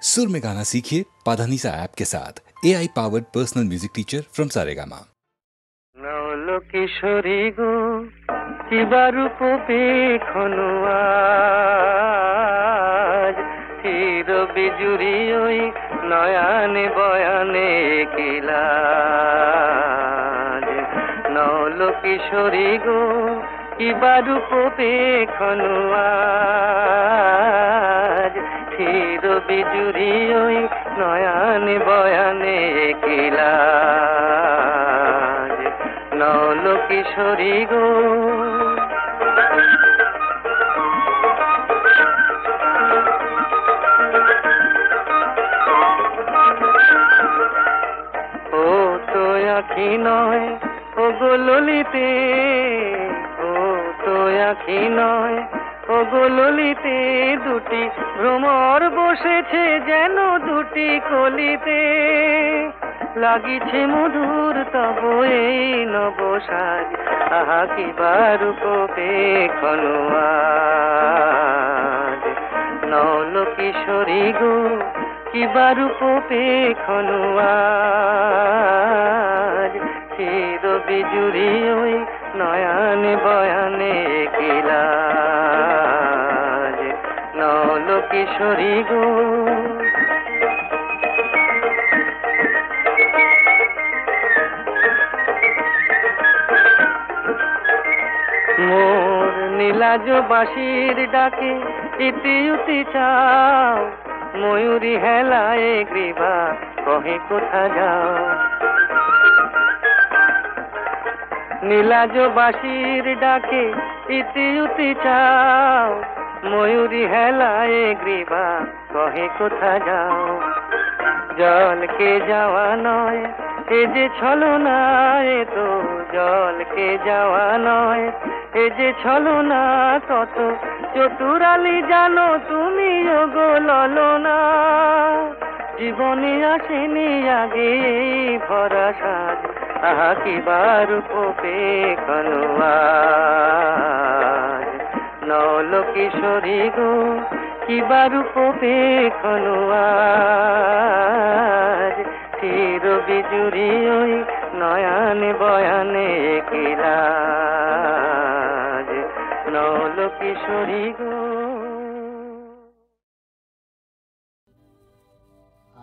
सुर में गाना सीखिए पाधानीसा ऐप के साथ AI powered personal music teacher from Saregama. नौलो किशोरी गो किबारूप देखनु आज चिर बिजुरी ओई नयाने बयाने किलाज नौलो किशोरी गो किबारूप देखनु आज चिर बिजुरी ओई नयाने बयाने किलाज नौलो किशोरी गो ও তো আঁখি নয় ও গো ললিতে ও তো আঁখি নয় ও গো ললিতে দুটি ভ্রমর বসেছে যেন দুটি কলিতে লাগিছে মধুর তব এই নবসাজ আহা কি বারুপ দেখনু আজ নৌলো কিশোরী গো কি বারুপ দেখনু আজ চির বিজুরি ওই নয়ানে বয়ানে কিলাজ নৌলো কিশোরী গো মোর নীলাজ বাঁশির ডাকে ইতি উতি চাও ময়ূরী হেলায় গ্রীবা কহে কোথা যাও নীলাজ বাঁশির ডাকে ইতি উতি চাও ময়ূরী হেলায় গ্রীবা কহে কোথা যাও জলকে যাওয়া নয় এ যে ছলনা এ তো জলকে যাওয়া নয় এ যে ছলনা কত চতুরালি জানো তুমি গো ললনা জীবনে আসেনি আগে ভরা সাজ আহা কি বারুপ দেখনু আজ নৌলো কিশোরী গো কি বারুপ দেখনু আজ চির বিজুরি ওই নয়ানে বয়ানে কিলাজ নৌলো কিশোরী গো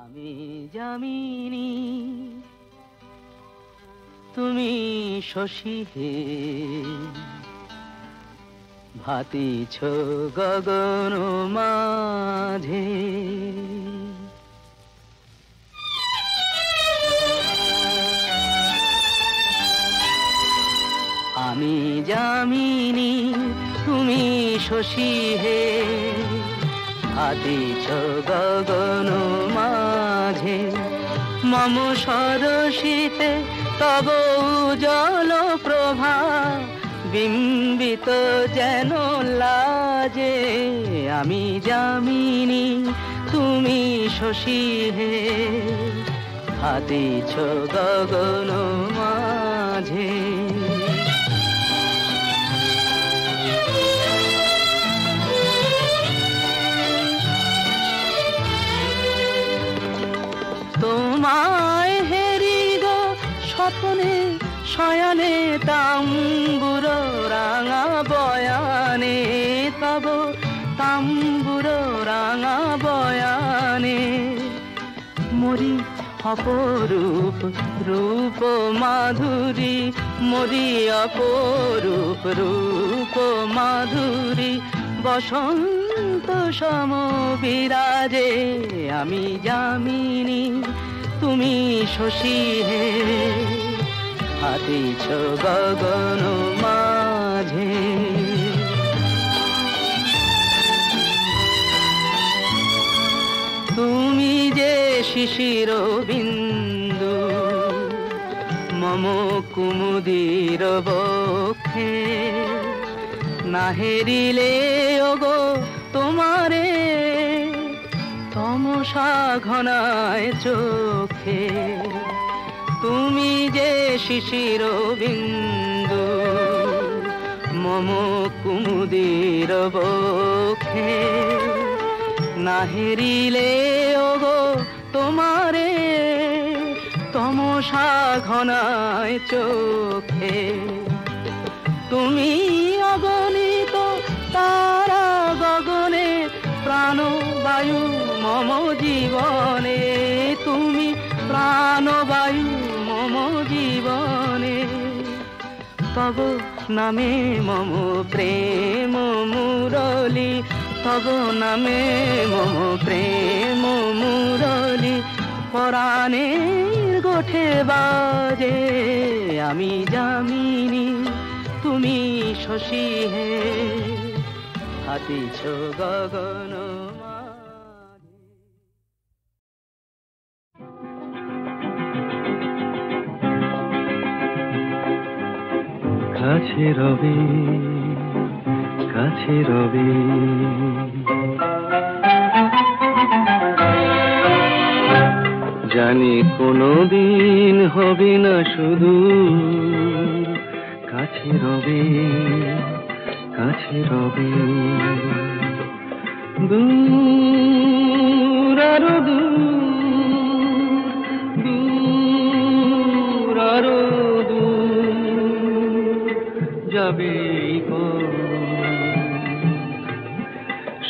আমি যামিনী তুমি শশী হে ভাতিছ গগন মাঝে আমি যামিনী তুমি শশী হে ভাতিছ গগন মাঝে মম সরসিতে তব উজ্জ্বল প্রভা বিম্বিত যেন লাজে আমি যামিনী তুমি শশী হে ভাতিছ গগন মাঝে তোমায় হেরি গো স্বপ্নে শয়নে তাম্বুর রাঙা বয়ানে তব তাম্বুর রাঙা বয়ানে মরি অপরূপ রূপ মাধুরী মরি অপরূপ রূপ মাধুরী বসন্ত সম বিরাজে আমি যামিনী তুমি শশী হে ভাতিছ গগন মাঝে তুমি যে শিশির বিন্দু মম কুমুদির বক্ষে না হেরিলে ওগো তোমারে তমসা ঘনায় চোখে তুমি যে শিশির বিন্দু মম কুমুদির বক্ষে না হেরিলে ঘনায় চোখে, তুমি অগণিত তারা গগনে, প্রাণবায়ু মম জীবনে, তুমি প্রাণবায়ু মম জীবনে। তব নামে মম প্রেম মুরলী, তব নামে মম প্রেম মুরলী, পরাণের গোঠে বাজে। আমি যামিনী তুমি শশী হে, হাতিছ গগন মাঝে। কাছে রবি, কাছে রবি, জানি কোনদিন হবে না শুধু। কাছে রবি, কাছে রবি, দূর আরো দূর, দূর আরো দূর যাবে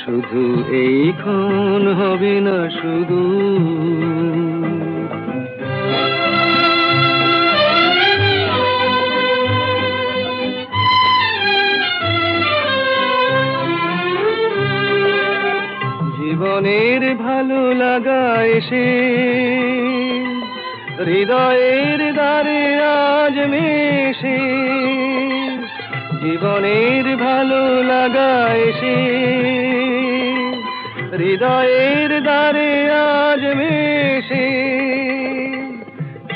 শুধু এইক্ষণ হবে না শুধু। জীবনের ভালো লাগা এসে হৃদয়ের দ্বারে আজ মেশে, জীবনের ভালো লাগা এসে হৃদয়ের দ্বারে আজ মেশে,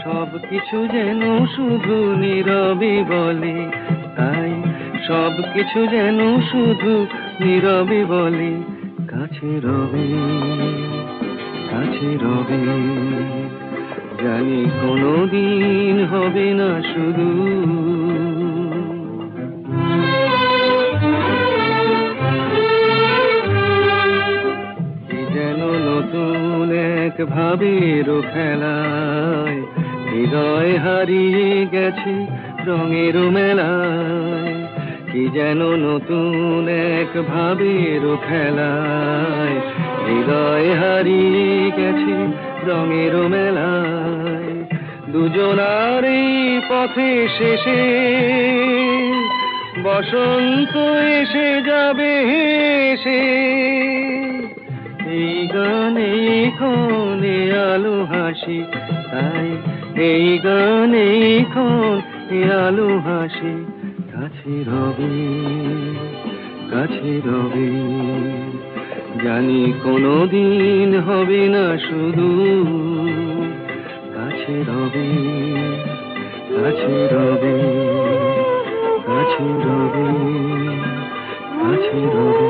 সব কিছু যেন শুধু নীরবে বলে, তাই সব কিছু যেন শুধু নীরবে বলে। কাছে রবি, কাছে রবি, জানি কোনদিন হবে না শুধু। যেন নতুন এক ভাবের খেলায় হৃদয় হারিয়ে গেছে রঙের মেলায়, কি যেন নতুন এক ভাবের খেলায় হৃদয় হারিয়ে গেছে রঙের মেলায়। দুজনার এই পথে শেষে বসন্ত এসে যাবে হেসে, এই গানে ক্ষণে আলো হাসি, তাই এই গানে ক্ষণে আলো হাসি। কাছে রবি, কাছে রবি, জানি কোনদিন হবে না শুধু। কাছে রবি, কাছে রবি, কাছে রবি, কাছে রবি।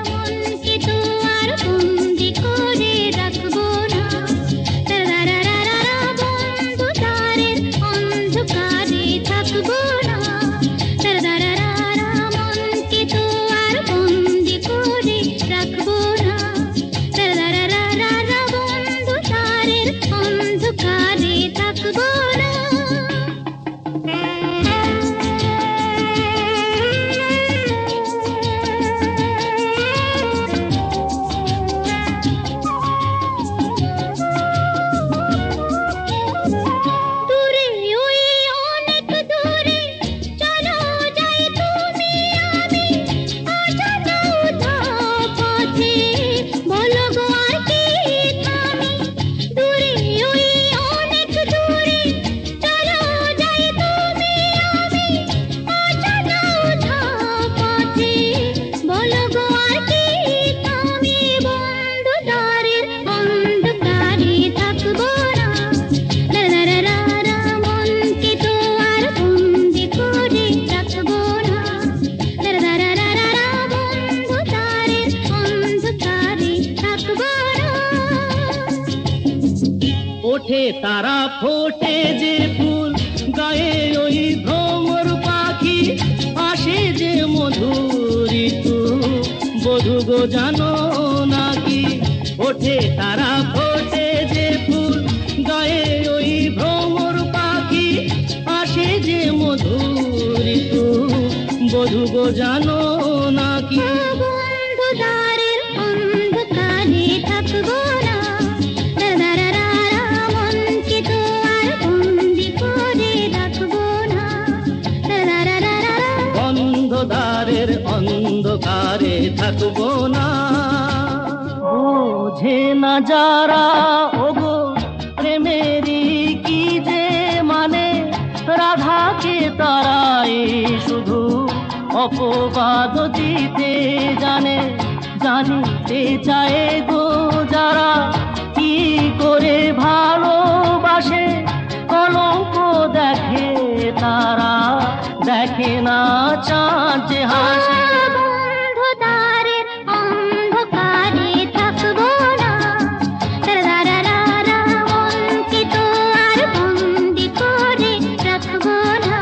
মনকে তো আর বন্দি করে রাখবো না। তারা ফোটে যে ফুল গায়ে ওই ভ্রমর পাখি আসে যে মধুর ঋতু বধূ গো জানো নাকি ওঠে তারা ফোটে যে ফুল গায়ে ওই ভ্রমর পাখি আসে যে মধুর ঋতু বধূ গো জানো নাকি বন্ধুদারের অন্ধকারে থাকবো না মনকে তো আর বন্দি করে রাখবো না বন্ধুদারের অন্ধকারে থাকবো না বোঝে না যারা ওগো প্রেমেরই কি যে মানে রাধাকে তারাই শুধু অপবাদ দিতে জানে জানিতে চায় গো যারা কি করে ভালোবাসে কলঙ্ক দেখে তারা দেখে না চাঁদ যে হাসে বন্ধুদারের অন্ধকারে থাকবো না মনকে তো আর বন্দি করে রাখবো না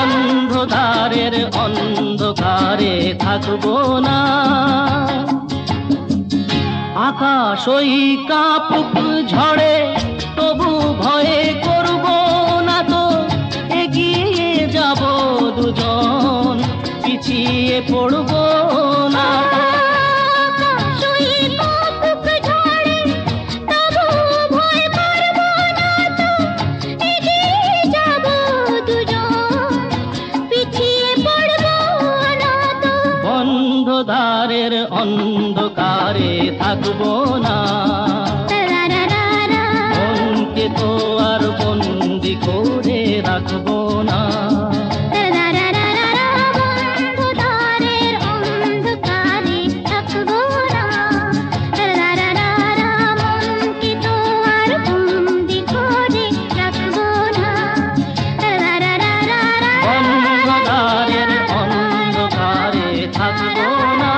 অন্ধকারের অন্ধকারে থাকবো না আকাশ ওই কাপুক ঝড়ে তবু ভয়ে করবো না তো এগিয়ে যাব দুজন পিছিয়ে পড়বো না বন্ধুদারের অন্ধকারে থাকবো না মনকে তো আর বন্দি করে রাখবো না বন্ধুদারের অন্ধকারে থাকবো না মনকে তো আর বন্দি করে রাখবো না বন্ধুদারের অন্ধকারে থাকবো না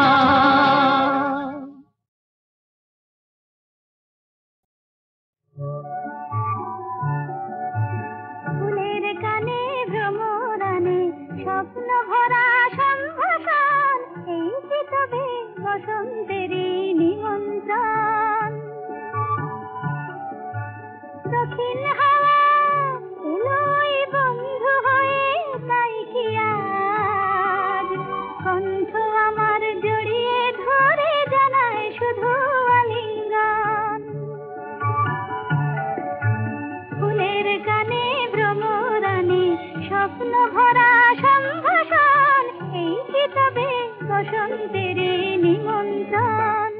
ফুলের কানে ভ্রমরানে স্বপ্ন ভরা সম্ভাষণ এই যে তবে বসন্তেরই নিমন্ত্রণ দক্ষিণ হাওয়া এলোই বন্ধু হয়ে তাই কি আজ কণ্ঠ আমার জড়িয়ে ধরে জানায় শুধু আলিঙ্গন ফুলের গানে ভ্রমরানে স্বপ্ন ভরা সম্ভাষণ এই কি তবে বসন্তের নিমন্ত্রণ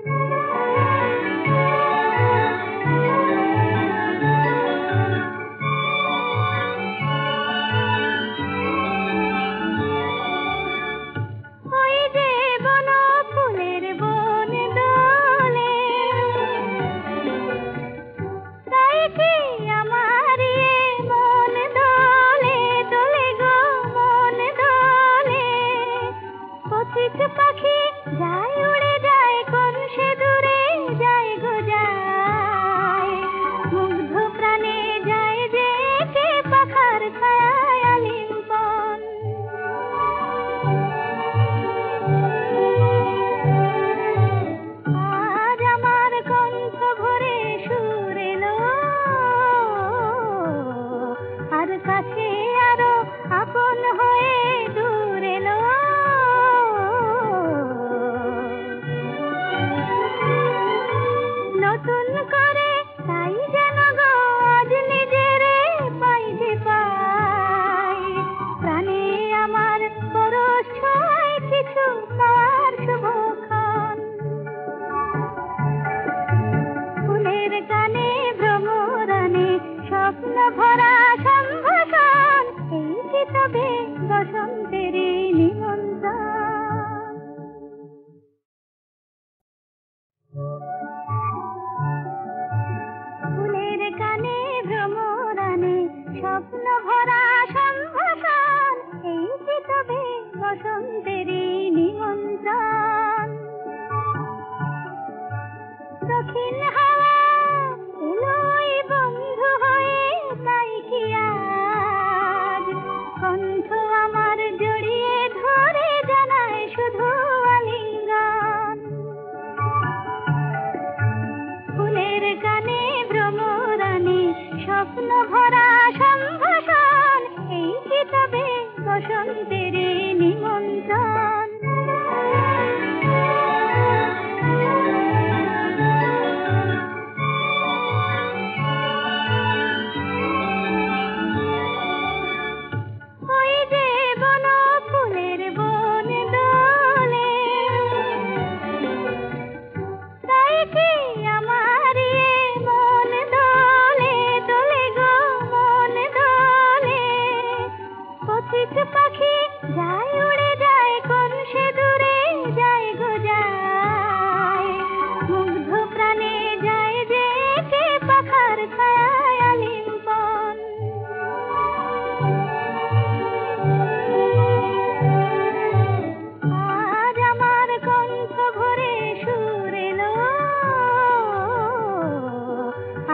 ওই যে বন ফুলের বন দোলে তাই কি আমার মন দোলে দোলে গো মন দোলে পথিক পাখি যায় উড়ে যায় কোন সে দূরে যায় গো যায় মুগ্ধ প্রাণে যায় যে কে পাখার ছায়ায় আলিঙ্গন আজ আমার কণ্ঠ ভরে সুর এলো আর কাছে আরো আপন হয়ে দূর এলো নতুন করে তাই যেন গো আজ নিজের পাই যে পাই প্রাণে আমার পরশ ছোঁয় কিছু পাওয়ার শুভক্ষণ ফুলের গানে ভ্রমরানে স্বপ্ন ভরা সম্ভাষণ এই কি তবে বসন্তের নিমন্ত্রণ ফুলের গানে ভ্রমরানে স্বপ্ন ভরা সম্ভাষণ এই কি তবে বসন্তের নিমন্ত্রণ দক্ষিণ হাওয়া এলো স্বপ্ন ভরা সম্ভাষণ, এই কি তবে বসন্তের নিমন্ত্রণ? ওই যে বন ফুলের বন দোলে, তাই কি আমার মন দোলে, দোলে গো মন দোলে। পথিক পাখি যায় উড়ে যায়, কোন সে দূরে যায় গো যায়। মুগ্ধ প্রাণে যায় যে কে পাখার ছায়ায় আলিঙ্গন। আজ আমার কণ্ঠ ভরে সুর এলো,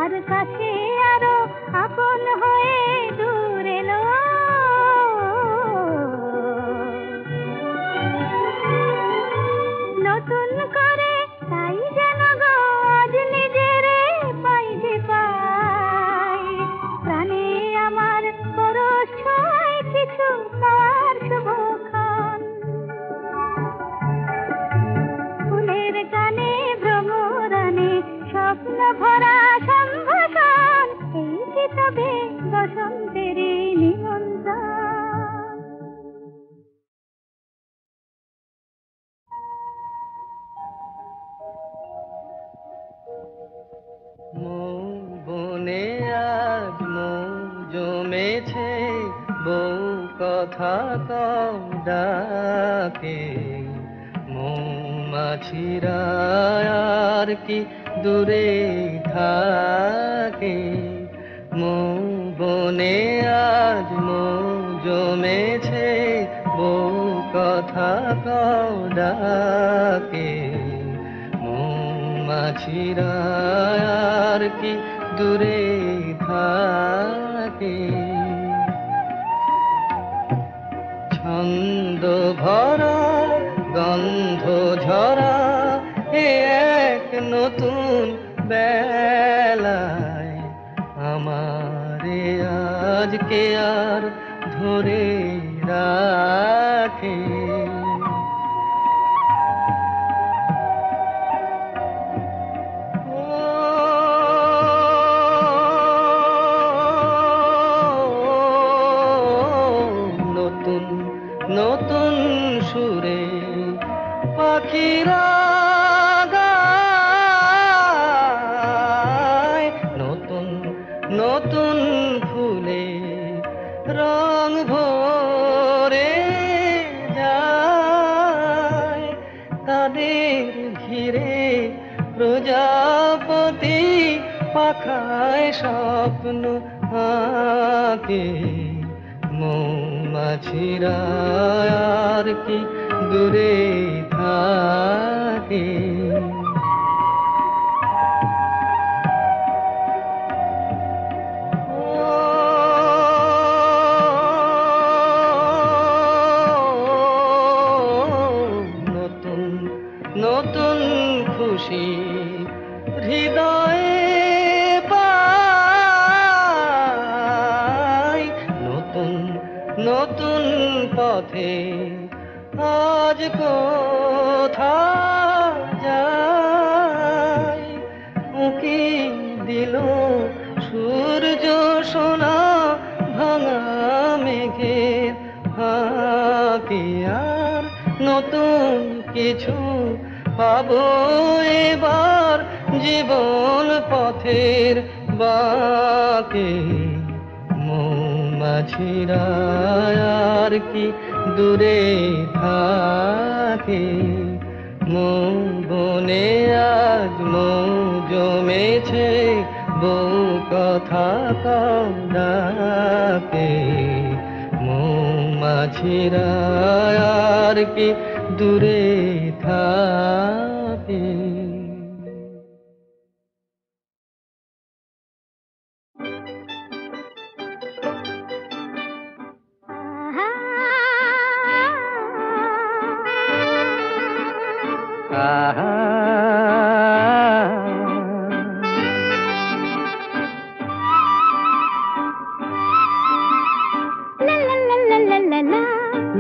আর কাছে আরো আপন হয়ে দূর এলো। নতুন করে তাই যেন গো আজ নিজেরে পাই যে পাই। প্রাণে আমার পরশ ছোঁয় কিছু পাওয়ার শুভক্ষণ। ফুলের গানে ভ্রমরানে স্বপ্ন ভরা সম্ভাষণ, এই কি তবে বসন্তের নিমন্ত্রণ? মৌ বনে আজ মৌ জমেছে, বউ কথা কম ডাকে। মৌমাছিরা আর কি দূরে থাকে। মৌ বনে আজ মৌ জমেছে, বউ কথা কম ডাকে। মৌমাছিরা আর কি দূরে থাকে। ছন্দ ভরা গন্ধ ঝরা এ এক নতুন বেলায়, আমারে আজকে আর ধরে রাখে। নতুন নতুন সুরে পাখিরা গায়, নতুন নতুন ফুলে রং ভরে যায়। তাদের ঘিরে প্রজাপতি পাখায় স্বপ্ন আঁকে। মৌমাছিরা আর কি দূরে থাকে। নতুন নতুন খুশি হৃদয়ে পাই, নতুন নতুন পথে আজ কোথা যাই। উঁকি দিল সূর্য সোনা ভাঙা মেঘের ফাঁকে। আর নতুন কিছু পাবো এবার জীবন পথের বাঁকে। মৌমাছিরা আর কি দূরে থাকে। মৌ বনে আজ মৌ জমেছে, বউ কথা কম ডাকে। মৌমাছিরা আর কি দূরে থাকে।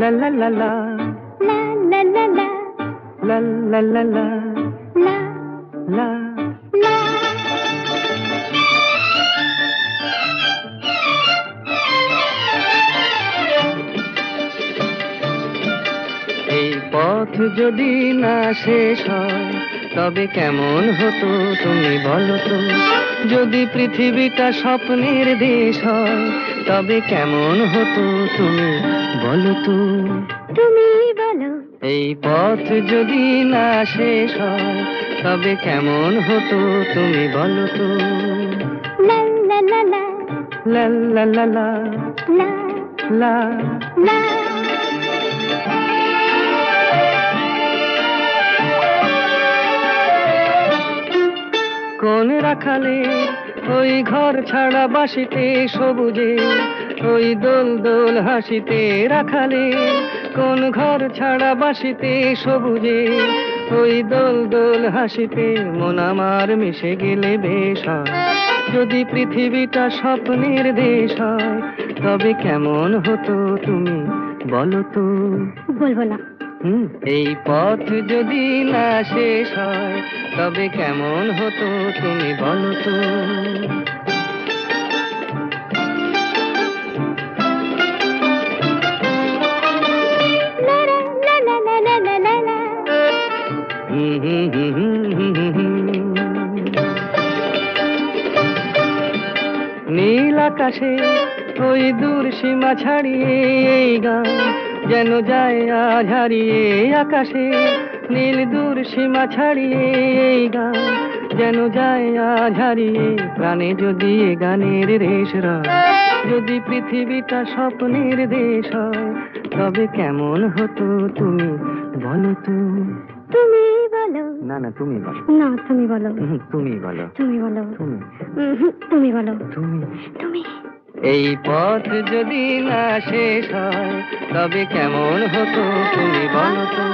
লা লা লা লা লা লা লা লা লা লা লা লা লা লা। লা। এই পথ যদি না শেষ হয় তবে কেমন হতো তুমি বলো তো? যদি পৃথিবীটা স্বপ্নের দেশ হয় তবে কেমন হতো তুমি বলো তো? তুমি বলো। এই পথ যদি না শেষ হয় তবে কেমন হতো তুমি বলো তো? লা লা লা লা লা লা লা লা লা লা। লা। কোন রাখালে ওই ঘর ছাড়া বাসিতে সবুজে, ওই দোল দোল হাসিতে রাখালে কোন ঘর ছাড়া বাসিতে সবুজে, ওই দোল দোল হাসিতে মন আমার মিশে গেলে বেশ হয়। যদি পৃথিবীটা স্বপ্নের দেশ হয় তবে কেমন হতো তুমি বলো তো? বলবো না। এই পথ যদি না শেষ হয় তবে কেমন হতো তুমি বলো তো? লা লা লা লা লা লা লা লা। নীল আকাশে ওই দূর সীমা ছাড়িয়ে এই গান যেন যায় আজ হারিয়ে। আকাশে নীল দূর সীমা ছাড়িয়ে এই গান যেন যায় আজ হারিয়ে। প্রাণে যদি এ গানের রেশ রয়, যদি পৃথিবীটা স্বপ্নের দেশ হয় তবে কেমন হতো তুমি বলো তো? তুমি বলো। না না তুমি বলো। না তুমি বলো। তুমি বলো। তুমি বলো। তুমি তুমি বলো। তুমি তুমি। এই পথ যদি না শেষ হয় তবে কেমন হতো তুমি বলো তো?